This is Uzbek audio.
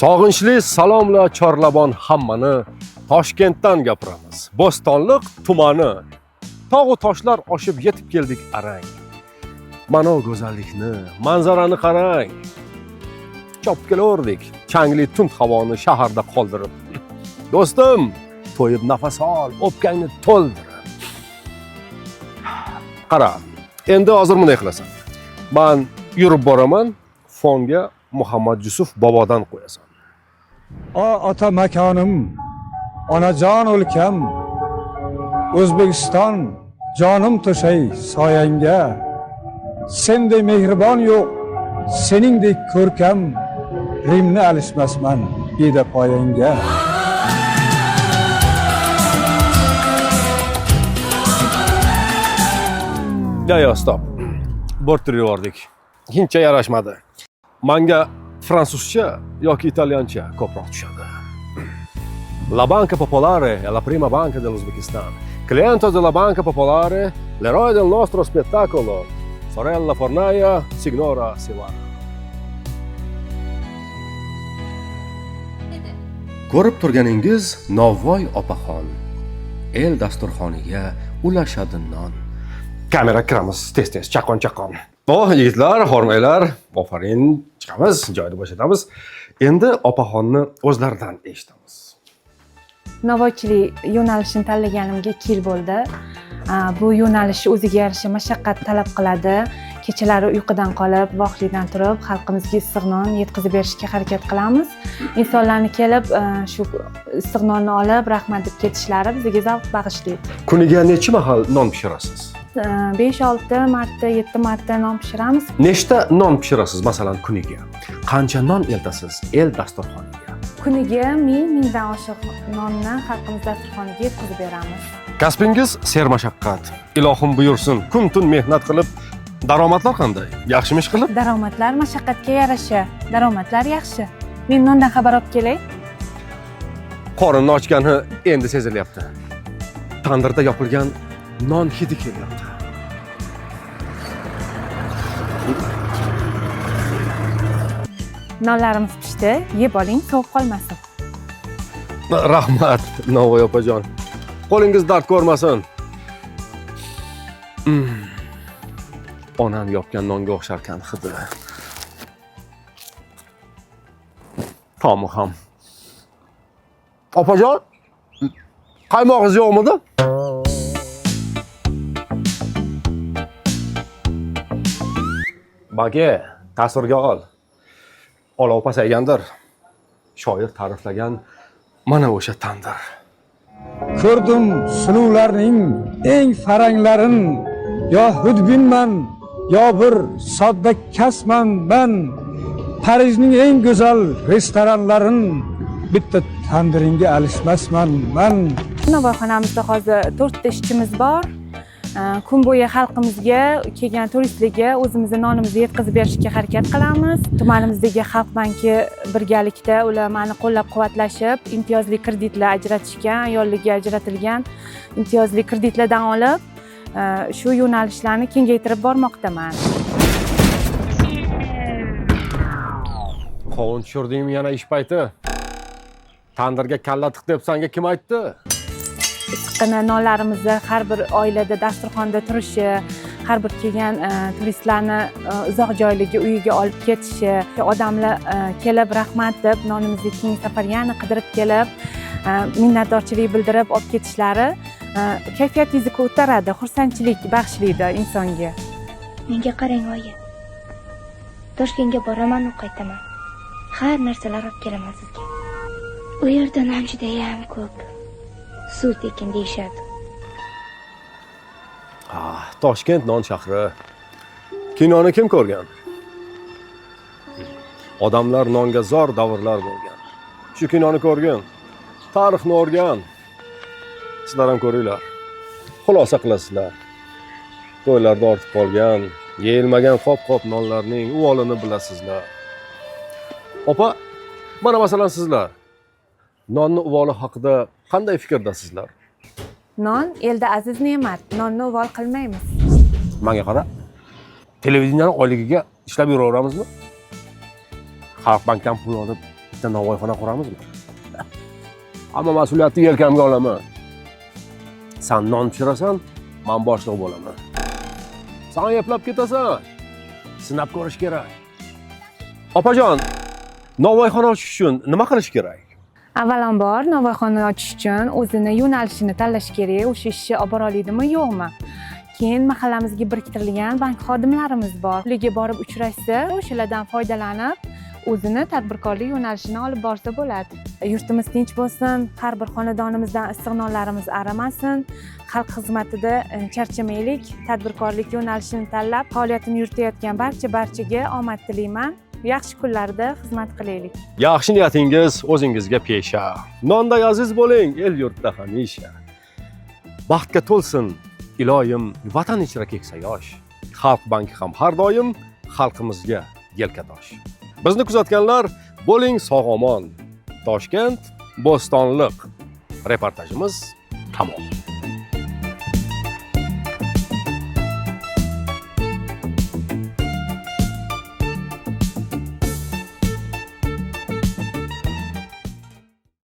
Sog'inchli salomla Chorlabon hammani Toshkentdan gapiramiz. Bo'stonliq tumani. Tog'u toshlar oshib yetib keldik arang. Mana go'zallikni, manzarani qarang. Chopib kelaverdik. Changli tund havoni shaharda qoldirib. Do'stim, to'yib nafas ol, o'pkangni to'ldir. Qara, endi hozir bunday qilasan. Men yurib boraman, fonga Muhammad Yusuf bobodan qo'yasan. Ota makonim, onajon o'lkam, O'zbekiston jonim to'shay soyangga. Sendek mehribon yo'q, seningdek ko'rkam, Rimni alishmasman beda poyangga. Ya, stop. Bo'rttirib yubordik. Hindcha yarashmadi. Menga fransuzcha yoki italyancha ko'proq tushadi. La Banca Popolare è la prima banca dell'Uzbekistan. Cliente della Banca Popolare, l'eroe del nostro spettacolo, sorella Fornaya, signora Sivara. Ko'rib turganingiz Novvoy opaxon. El dasturxoniga ulashadi non. Kamera kiramiz, tez-tez, chaqon-chaqon. Yigitlar, hormaylar, ofarin, chiqamiz, joyda bo'shatamiz. Endi opaxonni o'zlaridan eshitamiz. Novvoychilik yo'nalishini tanlaganimga 2 yil bo'ldi. Bu yo'nalish o'ziga yarasha mashaqqat talab qiladi. Kechalari uyqudan qolib, voqlikdan turib, xalqimizga issiq non yetkazib berishga harakat qilamiz. Insonlarni kelib, shu issiq nonni olib, rahmat deb ketishlari bizga zavq bag'ishlaydi. Kuniga necha mahal non pishirasiz? 5-6 marta, 7 marta non pishiramiz. Nechta non pishirasiz masalan kuniga? Qancha non eltasiz el dasturxoniga? Kuniga 1000 dan oshiq nonni xalqimiz dasturxoniga yetkazib beramiz. Kasbingiz sermashaqqat. Ilohim buyursin, kun-tun mehnat qilib, daromadlar qanday? Yaxshimi ish qilib? Daromadlar mashaqqatga yarasha. Daromadlar yaxshi. Men nondan xabar olib kelay. Qorinni ochgani endi sezilyapti. Tandirda yopilgan non hidi kelyapti. Nonlarimiz pishdi. Yeb oling, sovib qolmasin. Rahmat, Novvoy opajon. Qo'lingiz dard ko'rmasin. Onam yopgan nonga o'xsharkan hidi. Tomi ham. Opajon, qaymog'ingiz yo'qmidi? Bage, tasvirga ol. Olov pasaygandir. Shoir ta'riflagan mana o'sha tandir. Ko'rdim suluvlarning eng faranglarin, yo hudbinman, yo bir sodda kasman men. Parijning eng go'zal restoranlarin bitta tandiringga alishmasman men. Novvoyxonamizda hozir 4 ta ishchimiz bor. Kun bo'yi xalqimizga kelgan turistlarga o'zimizning nonimizni yetkazib berishga harakat qilamiz. Tumanimizdagi Xalq banki birgalikda ular meni qo'llab-quvvatlashib, imtiyozli kreditlar ajratishgan, ayollarga ajratilgan imtiyozli kreditlardan olib, shu yo'nalishlarni kengaytirib bormoqdaman. Qovun tushirdingmi yana ish payti? Tandirga kalla tiq deb senga kim aytdi? Issiqqina nonlarimizni har bir oilada dasturxonda turishi, har bir kelgan turistlarni uzoq joylarga uyiga olib ketishi, odamlar kelib rahmat deb nonimizni keyingi safar yana qidirib kelib, minnatdorchilik bildirib olib ketishlari kayfiyatingizni ko'taradi, xursandchilik bag'ishlaydi insonga. Menga qarang, oyi. Toshkentga boraman u qaytaman. Har narsalar olib kelaman sizga. U yerda non juda ham ko'p. Suv tekin deyishadi. Toshkent non shahri. Kinoni kim ko'rgan? Odamlar nonga zor davrlar bo'lgan. Shu kinoni ko'rgan, tarixni o'rgan. Sizlar ham ko'ringlar. Xulosa qilasizlar. To'ylarda ortib qolgan, yeyilmagan qop-qop nonlarning uvolini bilasizlar. Opa, mana masalan sizlar nonni uvoli haqida qanday fikrdasizlar? Non elda aziz ne'mat. Nonni uvol qilmaymiz. Menga qara. Televideniyani oyligiga ishlab yuraveramizmi? Xalq bankdan pul olib bitta novvoyxona quramizmi? Hamma mas'uliyatni yelkamga olaman. Sen non pishirasan, men boshliq bo'laman. Sen eplab ketasan. Sinab ko'rish kerak. Opajon, novvoyxona ochish uchun nima qilish kerak? Avvalambor novvoyxona ochish uchun o'zini yo'nalishini tanlash kerak, o'sha ishni olib bora oladimi, yo'qmi? Keyin mahallamizga biriktirilgan bank xodimlarimiz bor. Ularga borib uchrashsa, o'shalardan foydalanib, o'zini tadbirkorlik yo'nalishini olib borsa bo'ladi. Yurtimiz tinch bo'lsin, har bir xonadonimizdan istiqnonlarimiz arimasin, xalq xizmatida charchamaylik, tadbirkorlik yo'nalishini tanlab faoliyatini yuritayotgan barchaga omad tilayman. Yaxshi kunlarda xizmat qilaylik. Yaxshi niyatingiz o'zingizga pesha. Nonda aziz bo'ling, el yurtda hamisha. Baxtga to'lsin iloyim vatan ichra keksa yosh. Xalq banki ham har doim xalqimizga yelkadosh. Bizni kuzatganlar bo'ling sog'-omon. Toshkent Bo'stonliq reportajimiz tamom.